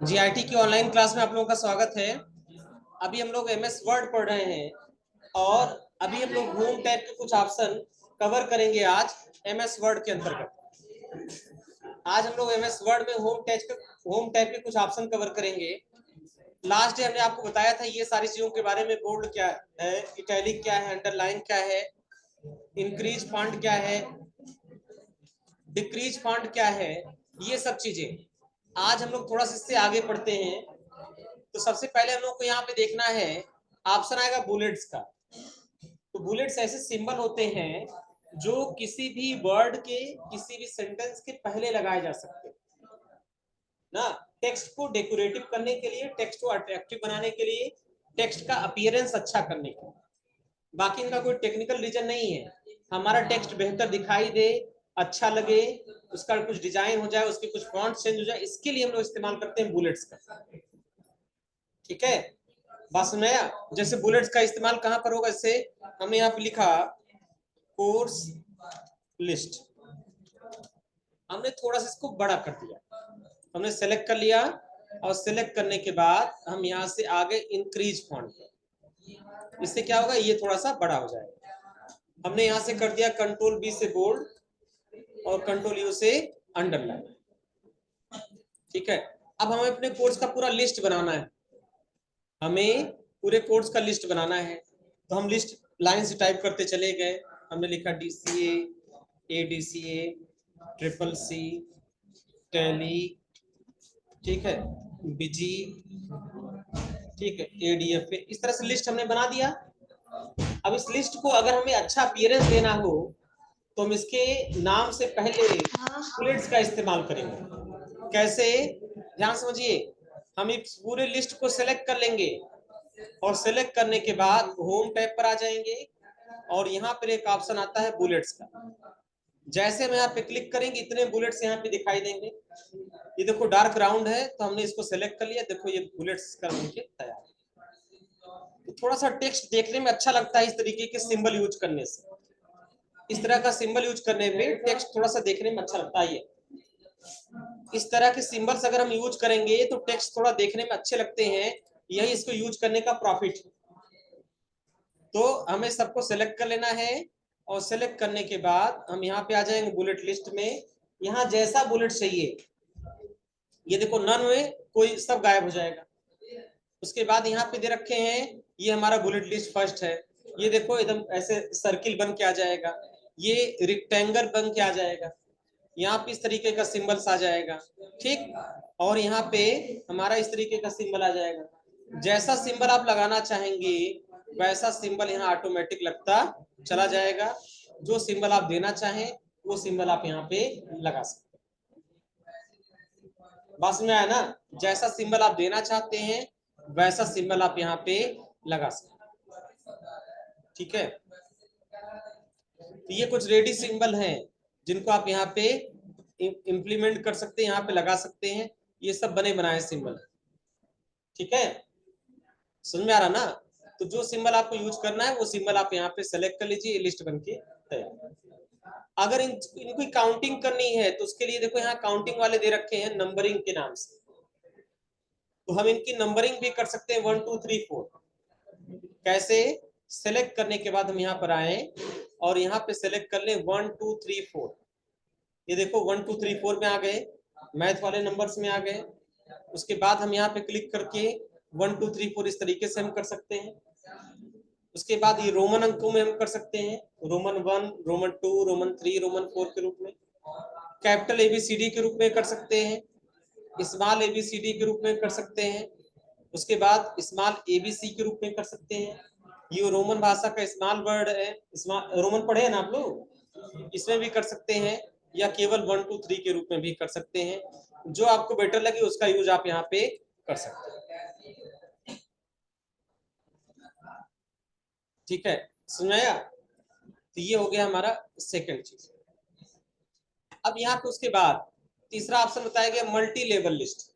GIT की online class में आप लोगों का स्वागत है। अभी हम लोग एमएस वर्ड पढ़ रहे हैं और अभी हम लोग होम टैब के कुछ ऑप्शन कवर करेंगे आज एमएस वर्ड के अंतर्गत। आज हम लोग एमएस वर्ड में होम टैब के कुछ ऑप्शन कवर करेंगे। लास्ट डे हमने आपको बताया था ये सारी चीजों के बारे में, बोल्ड क्या है, इटैलिक क्या है, अंडरलाइन क्या है, इंक्रीज फॉन्ट क्या है, डिक्रीज फॉन्ट क्या है, ये सब चीजें आज हम लोग थोड़ा सा इससे आगे पढ़ते हैं। तो सबसे पहले हम लोग को यहाँ पे देखना है, ऑप्शन आएगा बुलेट्स का। तो बुलेट्स ऐसे सिंबल होते हैं जो किसी भी वर्ड के, किसी भी सेंटेंस के पहले लगाए जा सकते हैं ना। टेक्स्ट को डेकोरेटिव करने के लिए, टेक्स्ट को अट्रैक्टिव बनाने के लिए, टेक्स्ट का अपीयरेंस अच्छा करने के लिए। बाकी इनका कोई टेक्निकल रीजन नहीं है। हमारा टेक्स्ट बेहतर दिखाई दे, अच्छा लगे, उसका कुछ डिजाइन हो जाए, उसके कुछ फॉन्ट चेंज हो जाए, इसके लिए हम लोग इस्तेमाल करते हैं बुलेट्स का। ठीक है, बात समझ आया। जैसे बुलेट्स का इस्तेमाल कहां पर होगा, जैसे हमने यहाँ पे लिखा कोर्स लिस्ट, हमने थोड़ा सा इसको बड़ा कर दिया, हमने सेलेक्ट कर लिया और सेलेक्ट करने के बाद हम यहाँ से आगे इंक्रीज फॉन्ट पर, इससे क्या होगा, ये थोड़ा सा बड़ा हो जाएगा। हमने यहाँ से कर दिया कंट्रोल बी से बोल्ड और कंट्रोल यू से अंडरलाइन। ठीक है, अब हमें अपने कोर्स का पूरा लिस्ट बनाना है, हमें पूरे कोर्स का लिस्ट बनाना है। तो हम लिस्ट लाइन से टाइप करते चले गए। हमने लिखा DCA, ADCA, triple C, Tally, ठीक है, BG, ठीक है, ADFA, इस तरह से लिस्ट हमने बना दिया। अब इस लिस्ट को अगर हमें अच्छा अपीयरेंस देना हो तो हम इसके नाम से पहले बुलेट्स का इस्तेमाल करेंगे। कैसे, ध्यान समझिए। हम इस पूरे लिस्ट को सेलेक्ट कर लेंगे और सेलेक्ट करने के बाद होम टैब पर आ जाएंगे और यहाँ पर एक ऑप्शन आता है बुलेट्स का। जैसे हम यहाँ पे क्लिक करेंगे इतने बुलेट्स यहाँ पे दिखाई देंगे। ये देखो डार्क राउंड है तो हमने इसको सेलेक्ट कर लिया, देखो ये बुलेट्स कर मुझे तैयार। तो थोड़ा सा टेक्स्ट देखने में अच्छा लगता है इस तरीके के सिंबल यूज करने से। इस तरह का सिंबल यूज करने में टेक्स्ट थोड़ा सा देखने में अच्छा लगता है। इस तरह के सिंबल्स अगर हम यूज करेंगे तो टेक्स्ट थोड़ा देखने में अच्छे लगते हैं, यही इसको यूज करने का प्रॉफिट है। तो हमें सबको सेलेक्ट कर लेना है और सेलेक्ट करने के बाद हम यहाँ पे आ जाएंगे बुलेट लिस्ट में। यहाँ जैसा बुलेट चाहिए, ये देखो नन में कोई सब गायब हो जाएगा। उसके बाद यहाँ पे दे रखे हैं, ये हमारा बुलेट लिस्ट फर्स्ट है, ये देखो एकदम ऐसे सर्किल बन के आ जाएगा, ये रेक्टेंगल बन के आ जाएगा, यहाँ पे इस तरीके का सिंबल्स आ जाएगा। ठीक, और यहाँ पे हमारा इस तरीके का सिंबल आ जाएगा। जैसा सिंबल आप लगाना चाहेंगे वैसा सिंबल यहाँ ऑटोमेटिक लगता चला जाएगा। जो सिंबल आप देना चाहें वो सिंबल आप यहाँ पे लगा सकते हैं। बात में आया ना, जैसा सिंबल आप देना चाहते हैं वैसा सिंबल आप यहाँ पे लगा सकते हैं। ठीक है, तो ये कुछ रेडी सिंबल हैं जिनको आप यहाँ पे इंप्लीमेंट कर सकते हैं, यहाँ पे लगा सकते हैं। ये सब बने बनाए सिंबल। ठीक है, समझ में आ रहा ना। तो जो सिंबल आपको यूज करना है वो सिंबल आप यहाँ पे सेलेक्ट कर लीजिए, लिस्ट बन के तैयार। अगर इनकी काउंटिंग करनी है तो उसके लिए देखो यहाँ काउंटिंग वाले दे रखे हैं नंबरिंग के नाम से, तो हम इनकी नंबरिंग भी कर सकते हैं 1 2 3 4। कैसे, सेलेक्ट करने के बाद हम यहाँ पर आए और यहाँ पे सेलेक्ट कर ले 1 2 3 4। ये देखो 1 2 3 4 में आ गए, मैथ वाले नंबर्स में आ गए। उसके बाद हम यहाँ पे क्लिक करके 1 2 3 4 इस तरीके से हम कर सकते हैं। उसके बाद ये रोमन अंकों में हम कर सकते हैं, रोमन 1, रोमन 2, रोमन 3, रोमन 4 के रूप में। कैपिटल ABCD के रूप में कर सकते हैं, स्मॉल ABCD के रूप में कर सकते हैं। उसके बाद स्मॉल ABC के रूप में कर सकते हैं। ये रोमन भाषा का स्मॉल वर्ड है, रोमन पढ़े हैं ना आप लोग, इसमें भी कर सकते हैं, या केवल 1 2 3 के रूप में भी कर सकते हैं। जो आपको बेटर लगे उसका यूज आप यहाँ पे कर सकते हैं। ठीक है, सुनाया। तो ये हो गया हमारा सेकंड चीज। अब यहाँ पे उसके बाद तीसरा ऑप्शन बताया गया मल्टी लेवल लिस्ट।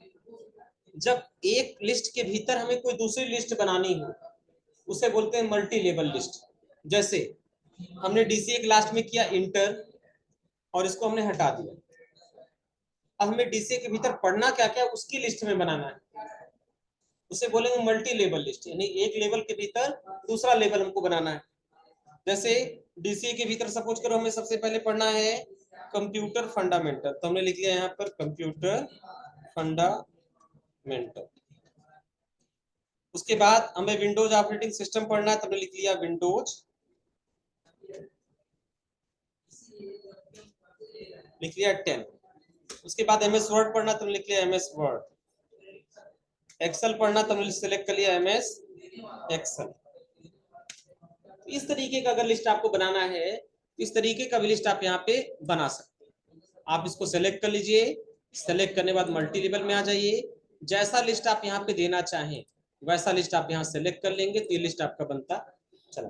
जब एक लिस्ट के भीतर हमें कोई दूसरी लिस्ट बनानी हो उसे बोलते हैं मल्टी लेवल लिस्ट। जैसे हमने DCA के लास्ट में किया इंटर और इसको हमने हटा दिया, अब हमें डीसीए के भीतर पढ़ना क्या क्या उसकी लिस्ट में बनाना है, उसे बोलेंगे मल्टी लेवल लिस्ट, यानी एक लेवल के भीतर दूसरा लेवल हमको बनाना है। जैसे डीसीए के भीतर सपोज करो हमें सबसे पहले पढ़ना है कंप्यूटर फंडामेंटल, तो हमने लिख लिया यहाँ पर कंप्यूटर फंडामेंटल। उसके बाद हमें विंडोज ऑपरेटिंग सिस्टम पढ़ना है, तो हमने लिख लिया विंडोज, लिख लिया 10। उसके बाद एमएस वर्ड पढ़ना, तो लिख लिया एमएस वर्ड। एक्सेल पढ़ना, तो हमने सिलेक्ट कर लिया एमएस एक्सेल। इस तरीके का अगर लिस्ट आपको बनाना है, इस तरीके का भी लिस्ट आप यहाँ पे बना सकते हैं। आप इसको सेलेक्ट कर लीजिए, सेलेक्ट करने के बाद मल्टी लेवल में आ जाइए, जैसा लिस्ट आप यहाँ पे देना चाहें वैसा लिस्ट आप यहाँ सेलेक्ट कर लेंगे, तो ये लिस्ट आपका बनता चला।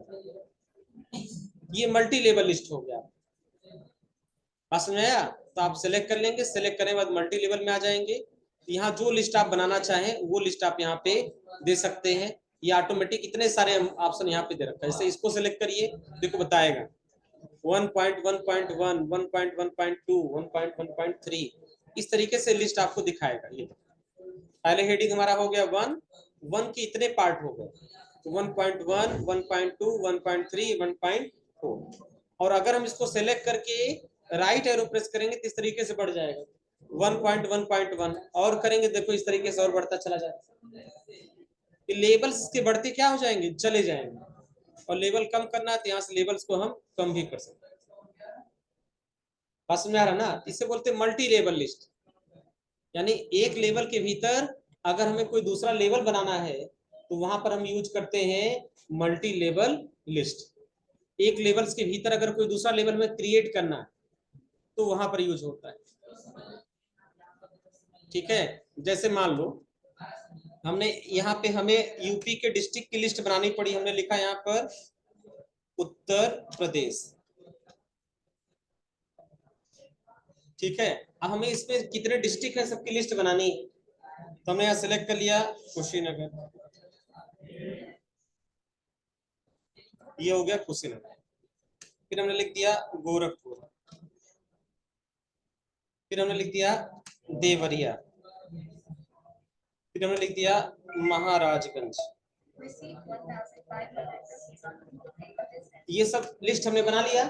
ये मल्टी लेवल लिस्ट हो गया। बात समझ आया? तो आप सेलेक्ट कर लेंगे, सेलेक्ट करने के बाद मल्टी लेवल में आ जाएंगे, यहाँ जो लिस्ट आप बनाना चाहें वो लिस्ट आप यहाँ पे दे सकते हैं। ये ऑटोमेटिक इतने सारे ऑप्शन यहाँ पे दे रखा है। जैसे इसको सेलेक्ट करिए, देखो बताएगा 1.1.1, 1.1.2, 1.1.3, इस तरीके से लिस्ट आपको दिखाएगा। ये पहले हेडिंग हमारा हो गया 1 के इतने पार्ट हो गए, 1.1, 1.2, 1.3, 1.4। और अगर हम इसको सेलेक्ट करके राइट एरो प्रेस करेंगे तो इस तरीके से बढ़ जाएगा 1.1.1, और करेंगे देखो इस तरीके से और बढ़ता चला जाएगा। लेवल्स के बढ़ते क्या हो जाएंगे, चले जाएंगे। और लेवल कम करना है तो यहाँ से लेवल्स को हम कम भी कर सकते हैं। बात समझ आ रहा ना? इसे बोलते हैं मल्टी लेवल लिस्ट, यानी एक लेवल के भीतर अगर हमें कोई दूसरा लेवल बनाना है तो वहां पर हम यूज करते हैं मल्टी लेवल लिस्ट। एक लेवल्स के भीतर अगर कोई दूसरा लेवल में क्रिएट करना है तो वहां पर यूज होता है। ठीक है, जैसे मान लो हमने यहाँ पे हमें यूपी के डिस्ट्रिक्ट की लिस्ट बनानी पड़ी, हमने लिखा यहाँ पर उत्तर प्रदेश। ठीक है, अब हमें इसमें कितने डिस्ट्रिक्ट है सबकी लिस्ट बनानी है, तो हमने यहाँ सेलेक्ट कर लिया कुशीनगर, ये हो गया कुशीनगर। फिर हमने लिख दिया गोरखपुर, फिर हमने लिख दिया देवरिया, फिर हमने लिख दिया महाराजगंज। ये सब लिस्ट हमने बना लिया।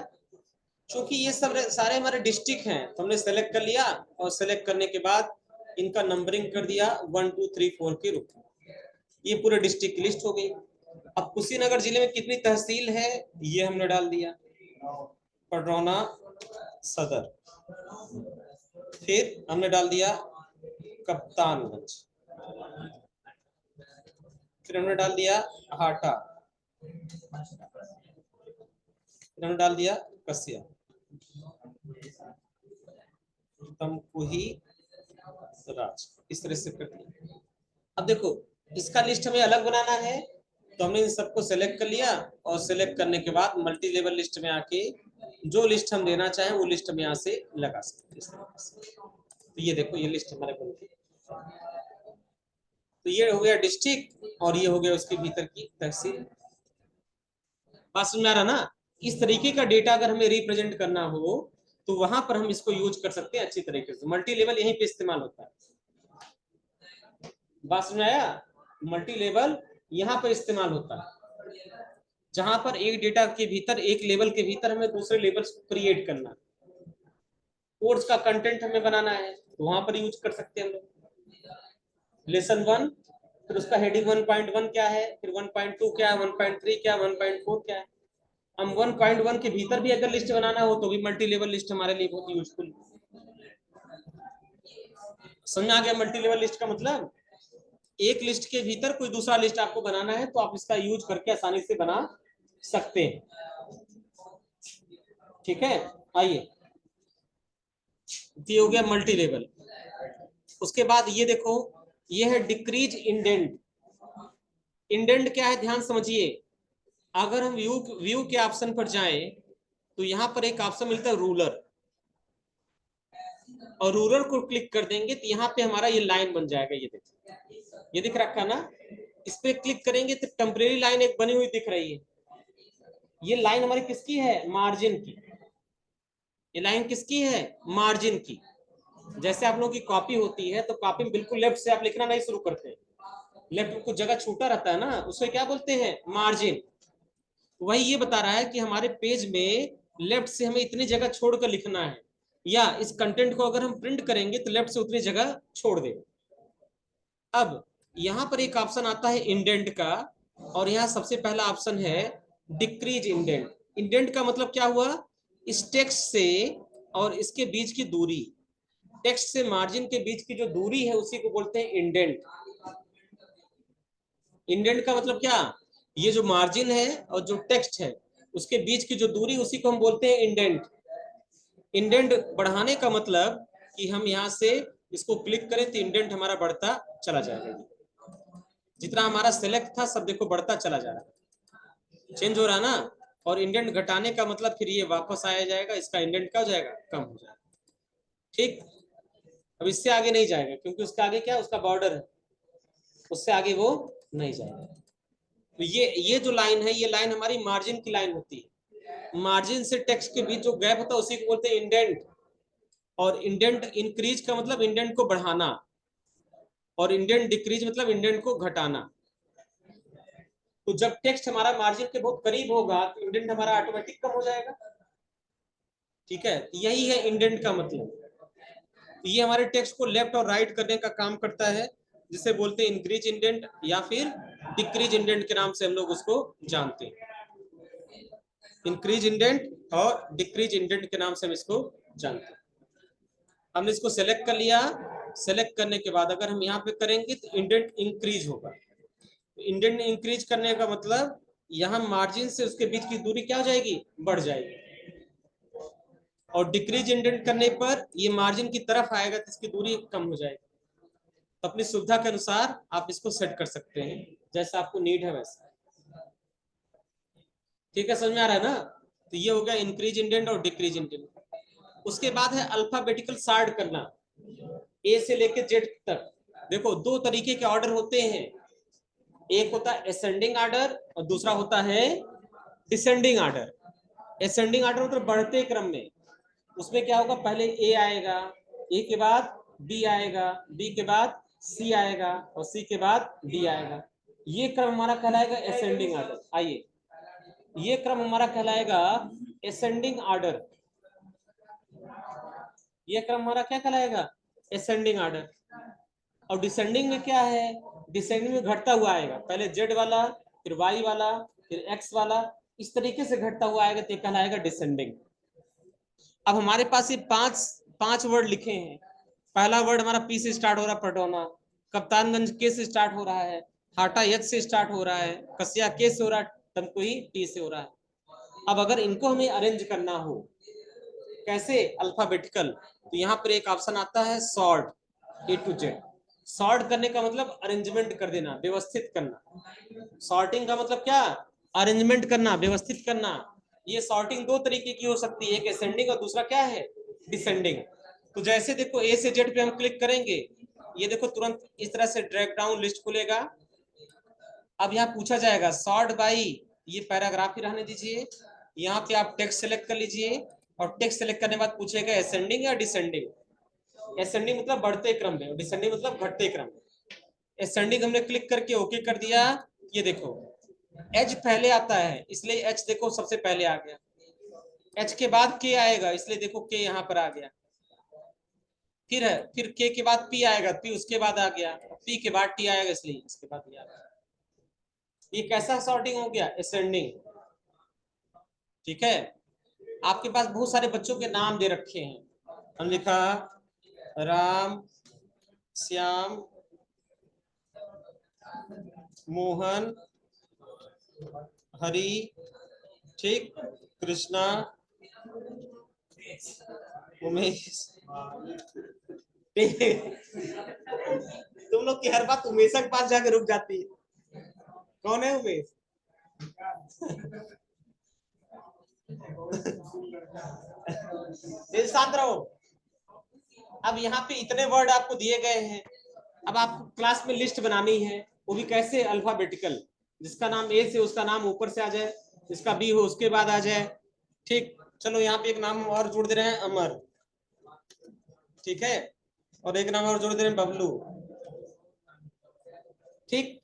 क्योंकि ये सब सारे हमारे डिस्ट्रिक्ट हैं तो हमने सेलेक्ट कर लिया, और सेलेक्ट करने के बाद इनका नंबरिंग कर दिया 1 2 3 4 के रूप में। ये पूरे डिस्ट्रिक्ट की लिस्ट हो गई। अब कुशीनगर जिले में कितनी तहसील है ये हमने डाल दिया, पडरौना सदर। फिर हमने डाल दिया कप्तानगंज, फिर हमने डाल दिया हाटा, फिर हमने डाल दिया कसिया, तमकुही राज, इस तरह से कर दिया। अब देखो इसका लिस्ट हमें अलग बनाना है तो हमने इन सबको सेलेक्ट कर लिया, और सेलेक्ट करने के बाद मल्टी लेवल लिस्ट में आके जो लिस्ट हम देना चाहें वो लिस्ट हम यहाँ से लगा सकते हैं इस तरीके से। तो ये देखो ये लिस्ट हमारे बन गई। तो ये हो गया डिस्ट्रिक्ट और ये हो गया उसके भीतर की तहसील। बात समझ में आ रहा ना? इस तरीके का डेटा अगर हमें रिप्रेजेंट करना हो तो वहां पर हम इसको यूज कर सकते हैं अच्छी तरीके से। मल्टी लेवल यहीं पे इस्तेमाल होता है। बात समझ में आया? मल्टी लेवल यहाँ पर इस्तेमाल होता है जहां पर एक डेटा के भीतर, एक लेवल के भीतर हमें दूसरे लेवल्स को क्रिएट करना, कोर्स का कंटेंट हमें बनाना है तो वहां पर यूज कर सकते हैं हम लोग। लेसन 1, फिर उसका हेडिंग 1.1 क्या है, फिर 1.2 क्या है, 1.3 क्या है, 1.4 क्या है। हम 1.1 के भीतर भी अगर लिस्ट बनाना हो तो भी मल्टी लेवल लिस्ट हमारे लिए बहुत यूजफुल। समझ आ गया मल्टी लेवल लिस्ट का मतलब? एक लिस्ट के भीतर कोई दूसरा लिस्ट आपको बनाना है तो आप इसका यूज करके आसानी से बना सकते हैं। ठीक है, आइए, ये हो गया मल्टी लेवल। उसके बाद ये देखो, ये है डिक्रीज इंडेंट। इंडेंट क्या है ध्यान समझिए। अगर हम व्यू के ऑप्शन पर जाएं तो यहाँ पर एक ऑप्शन मिलता है रूलर, और रूलर को क्लिक कर देंगे तो यहाँ पे हमारा ये लाइन बन जाएगा। ये देखिए, ये दिख रखा ना, इस पे क्लिक करेंगे तो टेम्परेरी लाइन एक बनी हुई दिख रही है। ये लाइन हमारी किसकी है? मार्जिन की। ये लाइन किसकी है? मार्जिन की। जैसे आप लोगों की कॉपी होती है तो कॉपी में बिल्कुल लेफ्ट से आप लिखना नहीं शुरू करते, लेफ्ट में कुछ जगह छूटा रहता है ना, उसको क्या बोलते हैं, मार्जिन। वही ये बता रहा है कि हमारे पेज में लेफ्ट से हमें इतनी जगह छोड़कर लिखना है, या इस कंटेंट को अगर हम प्रिंट करेंगे तो लेफ्ट से उतनी जगह छोड़ दे। अब यहां पर एक ऑप्शन आता है इंडेंट का, और यहाँ सबसे पहला ऑप्शन है डिक्रीज इंडेंट। इंडेंट का मतलब क्या हुआ, इस टेक्स्ट से और इसके बीच की दूरी, टेक्स्ट से मार्जिन के बीच की जो दूरी है उसी को बोलते हैं इंडेंट। इंडेंट का मतलब क्या, ये जो मार्जिन है और जो टेक्स्ट है उसके बीच की जो दूरी, उसी को हम बोलते हैं इंडेंट। इंडेंट बढ़ाने का मतलब कि हम यहाँ से इसको क्लिक करें तो इंडेंट हमारा बढ़ता चला जाएगा, जितना हमारा सेलेक्ट था सब देखो बढ़ता चला जा रहा है, चेंज हो रहा है ना। और इंडेंट घटाने का मतलब फिर ये वापस आया जाएगा, इसका इंडेंट क्या हो जाएगा, कम हो जाएगा। ठीक, अब इससे आगे नहीं जाएगा क्योंकि उसका आगे क्या, उसका बॉर्डर है, उससे आगे वो नहीं जाएगा। तो ये जो लाइन है, ये लाइन हमारी मार्जिन की लाइन होती है। मार्जिन से टेक्स्ट के बीच जो गैप होता है उसी को बोलते हैं इंडेंट। और इंडेंट इंक्रीज का मतलब इंडेंट को बढ़ाना, और इंडेंट डिक्रीज मतलब इंडेंट को घटाना। तो जब टेक्स्ट हमारा मार्जिन के बहुत करीब होगा तो इंडेंट हमारा ऑटोमेटिक कम हो जाएगा। ठीक है, यही है इंडेंट का मतलब। ये हमारे टेक्स्ट को लेफ्ट और राइट करने का काम करता है, जिसे बोलते हैं इंक्रीज इंडेंट या फिर डिक्रीज इंडेंट के नाम से हम लोग उसको जानते हैं। इंक्रीज इंडेंट और डिक्रीज इंडेंट के नाम से हम इसको जानते हैं। हमने इसको सेलेक्ट कर लिया, सेलेक्ट करने के बाद अगर हम यहाँ पे करेंगे तो इंडेंट इंक्रीज होगा। इंडेंट इंक्रीज करने का मतलब यहाँ मार्जिन से उसके बीच की दूरी क्या हो जाएगी, बढ़ जाएगी। और डिक्रीज इंडेंट करने पर ये मार्जिन की तरफ आएगा तो इसकी दूरी कम हो जाएगी। तो अपनी सुविधा के अनुसार आप इसको सेट कर सकते हैं, जैसा आपको नीड है वैसा। ठीक है, समझ में आ रहा है ना। तो ये हो गया इंक्रीज इंडेंट और डिक्रीज इंडेंट। उसके बाद है अल्फाबेटिकल सॉर्ट करना, ए से लेके जेड तक। देखो दो तरीके के ऑर्डर होते हैं, एक होता है असेंडिंग ऑर्डर और दूसरा होता है डिसेंडिंग ऑर्डर। असेंडिंग ऑर्डर मतलब बढ़ते क्रम में, उसमें क्या होगा, पहले ए आएगा, ए के बाद बी आएगा, बी के बाद सी आएगा और सी के बाद डी आएगा। ये क्रम हमारा कहलाएगा असेंडिंग ऑर्डर। आइए, ये क्रम हमारा कहलाएगा असेंडिंग ऑर्डर। ये क्रम हमारा क्या कहलाएगा, असेंडिंग ऑर्डर। और डिसेंडिंग में क्या है, डिसेंडिंग में घटता हुआ आएगा, पहले जेड वाला, फिर वाई वाला, फिर एक्स वाला, इस तरीके से घटता हुआ आएगा तो कहलाएगा डिसेंडिंग। अब हमारे पास ये पांच पांच वर्ड लिखे हैं। पहला वर्ड हमारा पी से स्टार्ट हो रहा है, पटौना। कप्तानगंज के से स्टार्ट हो रहा है, हाटा एच से स्टार्ट हो रहा है, कसिया के से हो रहा है, तमकुही टी से हो रहा है। अब अगर इनको हमें अरेंज करना हो, कैसे, अल्फाबेटिकल, तो यहाँ पर एक ऑप्शन आता है sort, A to Z. Sort करने का मतलब अरेंजमेंट कर देना, व्यवस्थित करना। सॉर्टिंग का मतलब क्या, अरेंजमेंट करना, व्यवस्थित करना। ये सॉर्टिंग दो तरीके की हो सकती है, एक असेंडिंग और दूसरा क्या है, डिसेंडिंग। तो जैसे देखो ए से जेड पे हम क्लिक करेंगे, ये देखो तुरंत इस तरह से ड्रैग डाउन लिस्ट खुलेगा। अब यहाँ पूछा जाएगा सॉर्ट बाई, ये पैराग्राफ ही रहने दीजिए, यहाँ पे आप टेक्स्ट सेलेक्ट कर लीजिए, और टेक्स्ट सेलेक्ट करने के बाद पूछेगा असेंडिंग या डिसेंडिंग। असेंडिंग मतलब बढ़ते क्रम में, डिसेंडिंग मतलब घटते क्रम में। असेंडिंग हमने क्लिक करके ओके कर दिया। ये देखो एच पहले आता है, इसलिए एच देखो सबसे पहले आ गया। एच के बाद के आएगा, इसलिए देखो के यहाँ पर आ गया। फिर है, फिर के बाद पी आएगा, पी उसके बाद आ गया, पी के बाद टी आएगा, इसलिए इसके बाद ये आ गया। ये कैसा सॉर्टिंग हो गया, असेंडिंग। ठीक है, आपके पास बहुत सारे बच्चों के नाम दे रखे हैं, हम लिखा राम, श्याम, मोहन, हरि, ठीक, कृष्णा, उमेश। तुम लोग की हर बात उमेश के पास जाके रुक जाती है। कौन है उमेश? शांत रहो। अब यहाँ पे इतने वर्ड आपको दिए गए हैं, अब आपको क्लास में लिस्ट बनानी है, वो भी कैसे, अल्फाबेटिकल। जिसका नाम ए से उसका नाम ऊपर से आ जाए, जिसका बी हो उसके बाद आ जाए। ठीक, चलो यहाँ पे एक नाम और जोड़ दे रहे हैं, अमर। ठीक है, और एक नाम और जोड़ दे रहे हैं बबलू। ठीक,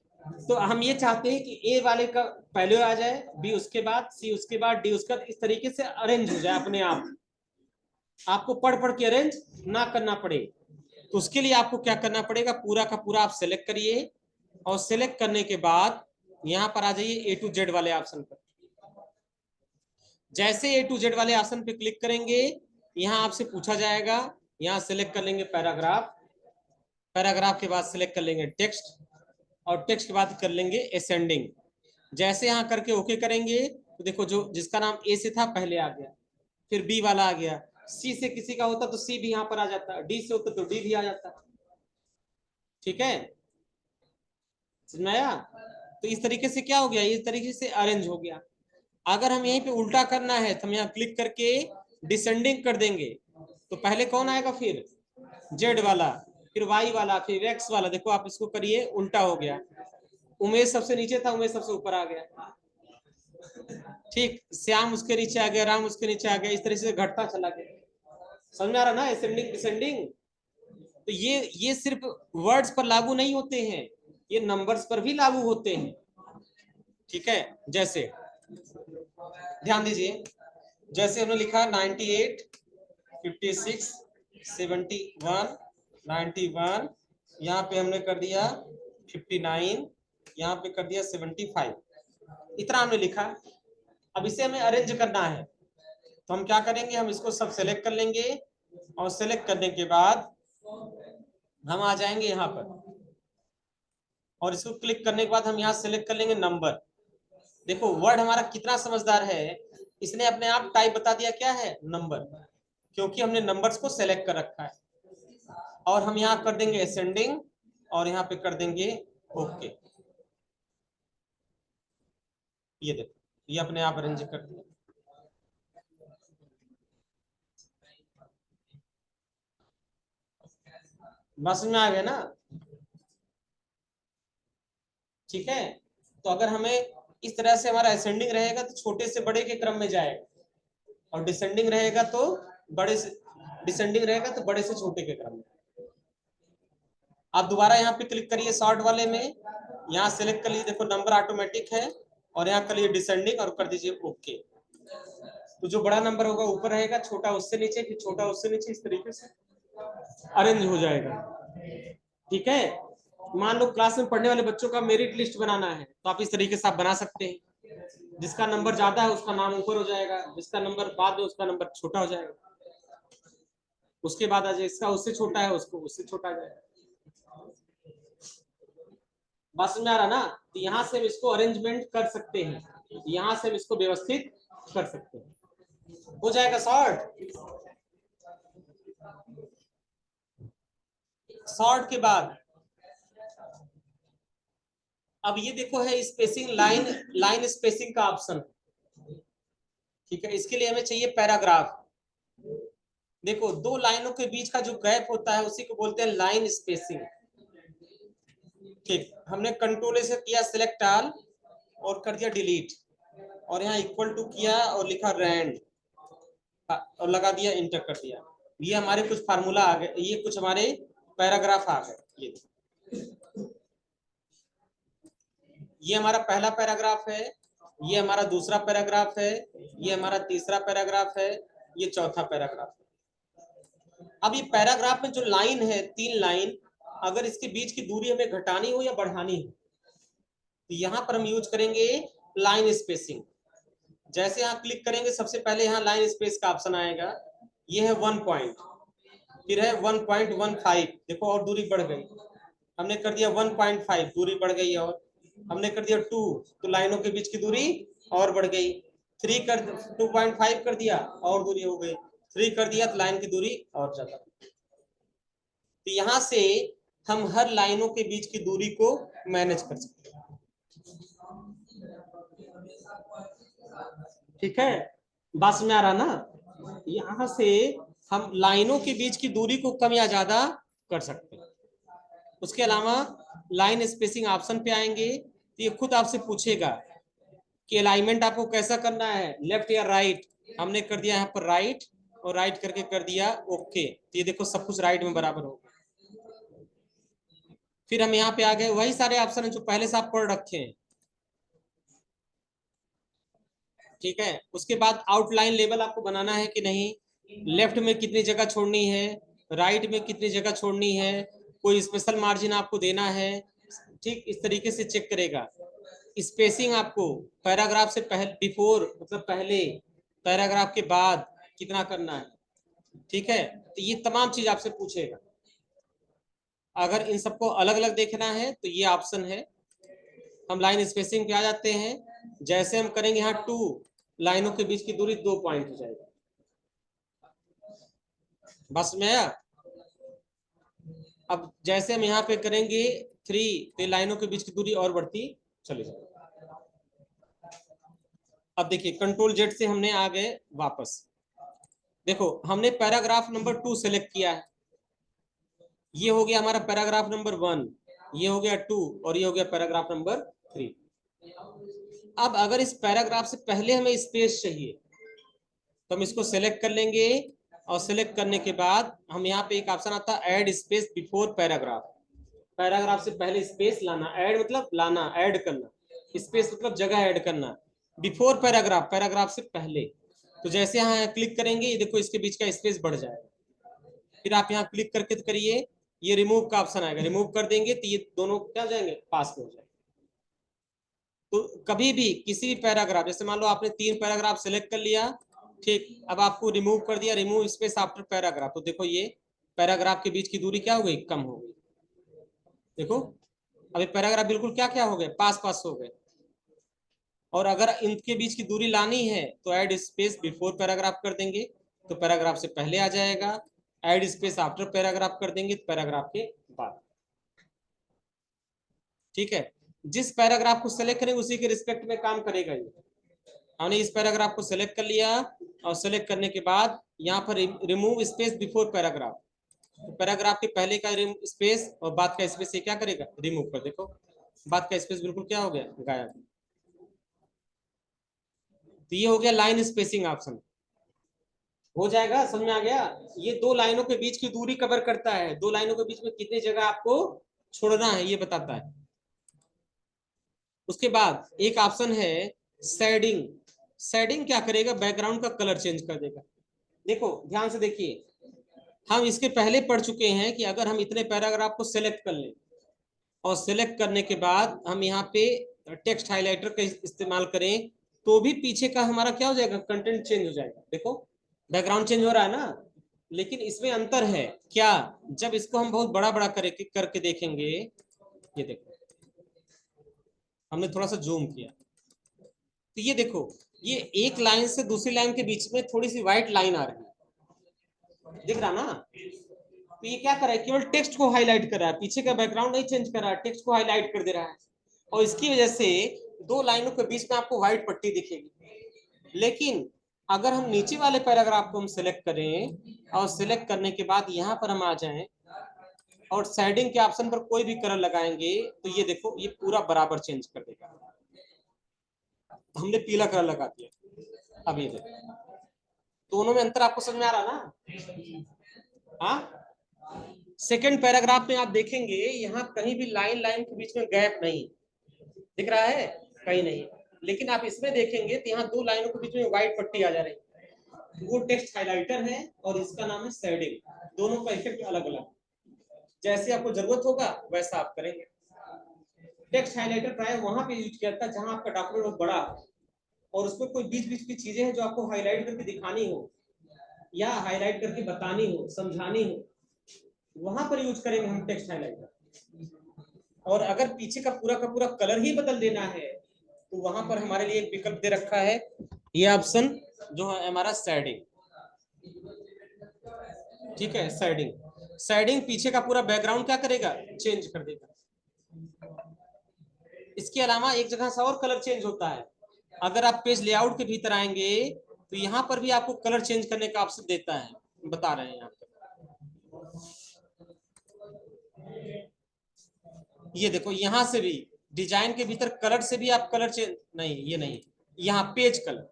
तो हम ये चाहते हैं कि ए वाले का पहले आ जाए, बी उसके बाद, सी उसके बाद, डी उसके बाद, इस तरीके से अरेंज हो जाए अपने आप, आपको पढ़ पढ़ के अरेंज ना करना पड़े। तो उसके लिए आपको क्या करना पड़ेगा, पूरा का पूरा आप सेलेक्ट करिए और सेलेक्ट करने के बाद यहां पर आ जाइए ए टू जेड वाले ऑप्शन पर। जैसे ए टू जेड वाले ऑप्शन पे क्लिक करेंगे, यहां आपसे पूछा जाएगा, यहां सेलेक्ट कर लेंगे पैराग्राफ, पैराग्राफ के बाद सेलेक्ट कर लेंगे टेक्स्ट, और टेक्स्ट के बाद कर लेंगे असेंडिंग। जैसे यहां करके ओके करेंगे तो देखो जो जिसका नाम ए से था पहले आ गया, फिर बी वाला आ गया, सी से किसी का होता तो सी भी यहां पर आ जाता, डी से होता तो डी भी आ जाता। ठीक है, समझ आया? तो इस तरीके से क्या हो गया, इस तरीके से अरेंज हो गया। अगर हम यहीं पे उल्टा करना है तो हम यहाँ क्लिक करके डिसेंडिंग कर देंगे, तो पहले कौन आएगा, फिर जेड वाला, फिर वाई वाला, फिर एक्स वाला। देखो आप इसको करिए, उल्टा हो गया, उमेश सबसे नीचे था, उमेश सबसे ऊपर आ गया। ठीक, श्याम उसके नीचे आ गया, राम उसके नीचे आ गया, इस तरह से घटता चला गया। समझ में आ रहा ना, असेंडिंग डिसेंडिंग? तो ये सिर्फ वर्ड्स पर लागू नहीं होते हैं, ये नंबर्स पर भी लागू होते हैं। ठीक है, जैसे ध्यान दीजिए, जैसे हमने लिखा 98, 56, 71, 91, यहाँ पे हमने कर दिया 59, यहाँ पे कर दिया 75, इतना हमने लिखा। अब इसे हमें अरेंज करना है, तो हम क्या करेंगे, हम इसको सब सेलेक्ट कर लेंगे, और सेलेक्ट करने के बाद हम आ जाएंगे यहाँ पर, और इसको क्लिक करने के बाद हम यहाँ सेलेक्ट कर लेंगे नंबर। देखो वर्ड हमारा कितना समझदार है, इसने अपने आप टाइप बता दिया क्या है, नंबर, क्योंकि हमने नंबर्स को सेलेक्ट कर रखा है। और हम यहाँ कर देंगे असेंडिंग, और यहाँ पे कर देंगे ओके। ये देखो, ये अपने आप अरेंज कर दिया। बस में आ गया ना? ठीक है, तो अगर हमें इस तरह से हमारा असेंडिंग रहेगा तो छोटे से बड़े के क्रम में जाएगा, और डिसेंडिंग रहेगा तो बड़े से, डिसेंडिंग रहेगा तो बड़े से छोटे के क्रम में। आप दोबारा यहाँ पे क्लिक करिए शॉर्ट वाले में, यहाँ सेलेक्ट कर लीजिए, देखो नंबर ऑटोमेटिक है, और यहाँ कर लीजिए डिसेंडिंग और कर दीजिए ओके। तो जो बड़ा नंबर होगा ऊपर रहेगा, छोटा उससे नीचे, फिर छोटा उससे नीचे, इस तरीके से अरेंज हो जाएगा। ठीक है, मान लो क्लास में पढ़ने वाले बच्चों का मेरिट लिस्ट बनाना है, तो आप इस तरीके से आप बना सकते हैं। जिसका नंबर ज्यादा है उसका नाम ऊपर हो जाएगा, जिसका नंबर बाद में उसका नंबर छोटा हो जाएगा, उसके बाद आ जाए इसका उससे छोटा है उसको उससे छोटा आ जाएगा। बस में आ रहा ना? तो यहाँ से हम इसको अरेंजमेंट कर सकते हैं, यहाँ से हम इसको व्यवस्थित कर सकते हैं, हो जाएगा शॉर्ट। शॉर्ट के बाद अब ये देखो है स्पेसिंग, लाइन लाइन स्पेसिंग का ऑप्शन। ठीक है, इसके लिए हमें चाहिए पैराग्राफ। देखो दो लाइनों के बीच का जो गैप होता है उसी को बोलते हैं लाइन स्पेसिंग। ठीक, हमने कंट्रोल से किया सिलेक्ट ऑल और कर दिया डिलीट, और यहाँ इक्वल टू किया और लिखा रैंड और लगा दिया, इंटर कर दिया। ये हमारे कुछ फार्मूला आ गए, ये कुछ हमारे पैराग्राफ आ गए। ये हमारा पहला पैराग्राफ है, ये हमारा दूसरा पैराग्राफ है, ये हमारा तीसरा पैराग्राफ है, ये चौथा पैराग्राफ है। अब ये पैराग्राफ में जो लाइन है, 3 लाइन, अगर इसके बीच की दूरी हमें घटानी हो या बढ़ानी हो, तो यहां पर हम यूज करेंगे लाइन स्पेसिंग। जैसे यहाँ क्लिक करेंगे, सबसे पहले यहाँ लाइन स्पेस का ऑप्शन आएगा, ये है 1 पॉइंट, फिर है 1.15, देखो और दूरी बढ़ गई, हमने कर दिया 1.5, दूरी बढ़ गई, और हमने कर दिया 2, तो लाइनों के बीच की दूरी और बढ़ गई। 3 कर 2.5 कर दिया और दूरी हो गई, 3 कर दिया तो लाइन की दूरी और ज्यादा। तो यहाँ से हम हर लाइनों के बीच की दूरी को मैनेज कर सकते हैं। ठीक है, बस में आ रहा ना? यहाँ से हम लाइनों के बीच की दूरी को कम या ज्यादा कर सकते हैं। उसके अलावा लाइन स्पेसिंग ऑप्शन पे आएंगे तो ये खुद आपसे पूछेगा कि अलाइनमेंट आपको कैसा करना है, लेफ्ट या राइट। हमने कर दिया यहाँ पर राइट, और राइट करके कर दिया ओके, तो ये देखो सब कुछ राइट में बराबर हो गया। फिर हम यहाँ पे आ गए, वही सारे ऑप्शन हैं जो पहले से आप पढ़ रखे हैं। ठीक है, उसके बाद आउटलाइन लेवल आपको बनाना है कि नहीं, लेफ्ट में कितनी जगह छोड़नी है, राइट में कितनी जगह छोड़नी है, कोई स्पेशल मार्जिन आपको देना है। ठीक इस तरीके से चेक करेगा। स्पेसिंग आपको पैराग्राफ से पहले, बिफोर मतलब पहले, पैराग्राफ के बाद कितना करना है। ठीक है, तो ये तमाम चीज आपसे पूछेगा। अगर इन सबको अलग अलग देखना है तो ये ऑप्शन है। हम लाइन स्पेसिंग पे आ जाते हैं। जैसे हम करेंगे यहाँ 2 लाइनों के बीच की दूरी 2 पॉइंट हो जाएगी। बस में आया। अब जैसे हम यहाँ पे करेंगे 3 तो लाइनों के बीच की दूरी और बढ़ती चली जाएगी। अब देखिए कंट्रोल जेड से हमने आ गए वापस। देखो हमने पैराग्राफ नंबर 2 सेलेक्ट किया है, ये हो गया हमारा पैराग्राफ नंबर 1, ये हो गया 2 और ये हो गया पैराग्राफ नंबर 3। अब अगर इस पैराग्राफ से पहले हमें स्पेस चाहिए तो हम इसको सेलेक्ट कर लेंगे, और सेलेक्ट करने के बाद हम यहाँ पे एक ऑप्शन आता है add space before paragraph. Paragraph से पहले स्पेस लाना, ऐड मतलब लाना, ऐड करना, स्पेस मतलब जगह ऐड करना, बिफोर पैराग्राफ पैराग्राफ से पहले। तो जैसे यहाँ क्लिक करेंगे ये देखो इसके बीच का स्पेस बढ़ जाएगा। फिर आप यहाँ क्लिक करके करिए, ये रिमूव का ऑप्शन आएगा, रिमूव कर देंगे तो ये दोनों क्या हो जाएंगे, पास में हो जाएंगे। तो कभी भी किसी भी पैराग्राफ, जैसे मान लो आपने 3 पैराग्राफ सेलेक्ट कर लिया, ठीक, अब आपको रिमूव कर दिया, रिमूव स्पेस आफ्टर पैराग्राफ, तो देखो ये पैराग्राफ के बीच की दूरी क्या हो गई, कम हो गई। देखो अभी पैराग्राफ बिल्कुल क्या क्या हो गए, पास पास हो गए। और अगर इनके बीच की दूरी लानी है तो ऐड स्पेस बिफोर पैराग्राफ कर देंगे तो पैराग्राफ से पहले आ जाएगा, ऐड स्पेस आफ्टर पैराग्राफ कर देंगे तो पैराग्राफ के बाद। ठीक है, जिस पैराग्राफ को सेलेक्ट करेंगे उसी के रिस्पेक्ट में काम करेगा ये। हमने इस पैराग्राफ को सेलेक्ट कर लिया, और सेलेक्ट करने के बाद यहाँ पर रिमूव स्पेस बिफोर पैराग्राफ, तो पैराग्राफ के पहले का स्पेस और बाद का स्पेस ये क्या करेगा, रिमूव कर। देखो बाद का स्पेस बिल्कुल क्या हो गया, गायब। तो ये हो गया लाइन स्पेसिंग ऑप्शन। हो जाएगा, समझ में आ गया। ये 2 लाइनों के बीच की दूरी कवर करता है, 2 लाइनों के बीच में कितनी जगह आपको छोड़ना है ये बताता है। उसके बाद एक ऑप्शन है शेडिंग। शेडिंग क्या करेगा, बैकग्राउंड का कलर चेंज कर देगा। देखो ध्यान से देखिए, हम इसके पहले पढ़ चुके हैं कि अगर हम इतने पैराग्राफ को सेलेक्ट कर लें और सेलेक्ट करने के बाद हम यहाँ पे टेक्स्ट हाइलाइटर का इस्तेमाल करें तो भी पीछे का हमारा क्या हो जाएगा, कंटेंट चेंज हो जाएगा। देखो बैकग्राउंड चेंज हो रहा है ना, लेकिन इसमें अंतर है क्या, जब इसको हम बहुत बड़ा बड़ा करके देखेंगे, ये देखो हमने थोड़ा सा जूम किया तो ये देखो ये एक लाइन से दूसरी लाइन के बीच में थोड़ी सी व्हाइट लाइन आ रही है, दिख रहा ना। तो ये क्या कर रहा है, केवल टेक्स्ट को हाईलाइट कर रहा है, पीछे का बैकग्राउंड नहीं चेंज कर रहा है, टेक्स्ट को हाईलाइट कर दे रहा है। और इसकी वजह से 2 लाइनों के बीच में आपको व्हाइट पट्टी दिखेगी। लेकिन अगर हम नीचे वाले पैराग्राफ को हम सिलेक्ट करें और सिलेक्ट करने के बाद यहाँ पर हम आ जाएं और शेडिंग के ऑप्शन पर कोई भी कलर लगाएंगे तो ये देखो ये पूरा बराबर चेंज कर देगा। हमने पीला कलर लगा दिया, अब ये देखो दोनों में अंतर आपको समझ में आ रहा ना। हाँ, सेकेंड पैराग्राफ में आप देखेंगे यहाँ कहीं भी लाइन लाइन के बीच में गैप नहीं दिख रहा है, कहीं नहीं। लेकिन आप इसमें देखेंगे तो यहाँ 2 लाइनों के बीच में व्हाइट पट्टी आ जा रही है, वो टेक्स्ट हाइलाइटर है और इसका नाम है शेडिंग। दोनों का इफेक्ट अलग अलग, जैसे आपको जरूरत होगा वैसा आप करेंगे। टेक्स्ट हाइलाइटर प्राय वहां पे यूज किया जाता है जहां आपका डॉक्यूमेंट बहुत बड़ा हो और उसमें कोई बीच बीच की चीजें हैं जो आपको हाईलाइट करके दिखानी हो या हाईलाइट करके बतानी हो, समझानी हो, वहां पर यूज करेंगे हम टेक्स्ट हाइलाइटर। और अगर पीछे का पूरा कलर ही बदल देना है तो वहां पर हमारे लिए एक विकल्प दे रखा है, ये ऑप्शन जो है हमारा शेडिंग। ठीक है, शेडिंग, शेडिंग पीछे का पूरा बैकग्राउंड क्या करेगा, चेंज कर देगा। इसके अलावा एक जगह से और कलर चेंज होता है, अगर आप पेज लेआउट के भीतर आएंगे तो यहाँ पर भी आपको कलर चेंज करने का ऑप्शन देता है, बता रहे हैं यहाँ पर। ये देखो यहाँ से भी डिजाइन के भीतर कलर से भी आप कलर चेंज, नहीं ये नहीं, यहाँ पेज कलर,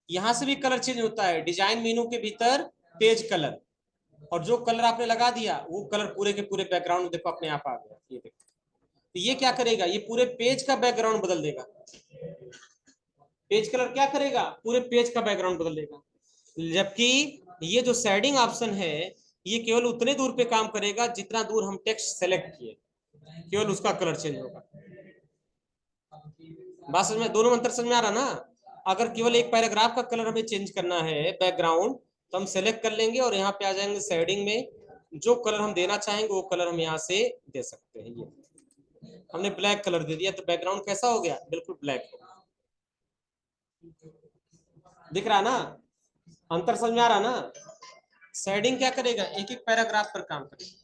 यहाँ से भी कलर चेंज होता है डिजाइन मेनू के भीतर पेज कलर। और जो कलर आपने लगा दिया वो कलर पूरे के पूरे बैकग्राउंड में देखो अपने आप आ गया। ये देखो, तो ये क्या करेगा, ये पूरे पेज का बैकग्राउंड बदल देगा। पेज कलर क्या करेगा, पूरे पेज का बैकग्राउंड बदल देगा। जबकि ये जो शेडिंग ऑप्शन है ये केवल उतने दूर पे काम करेगा जितना दूर हम टेक्स्ट सेलेक्ट किए, केवल उसका कलर चेंज होगा। बात समझ में, दोनों में अंतर समझ में आ रहा ना। अगर केवल एक पैराग्राफ का कलर हमें चेंज करना है बैकग्राउंड, तो हम सेलेक्ट कर लेंगे और यहाँ पे आ जाएंगे शेडिंग में, जो कलर हम देना चाहेंगे वो कलर हम यहाँ से दे सकते हैं। ये हमने ब्लैक कलर दे दिया तो बैकग्राउंड कैसा हो गया, बिल्कुल ब्लैक हो गया। दिख रहा ना, अंतर समझ में आ रहा ना। शेडिंग क्या करेगा, एक एक पैराग्राफ पर काम करेगा।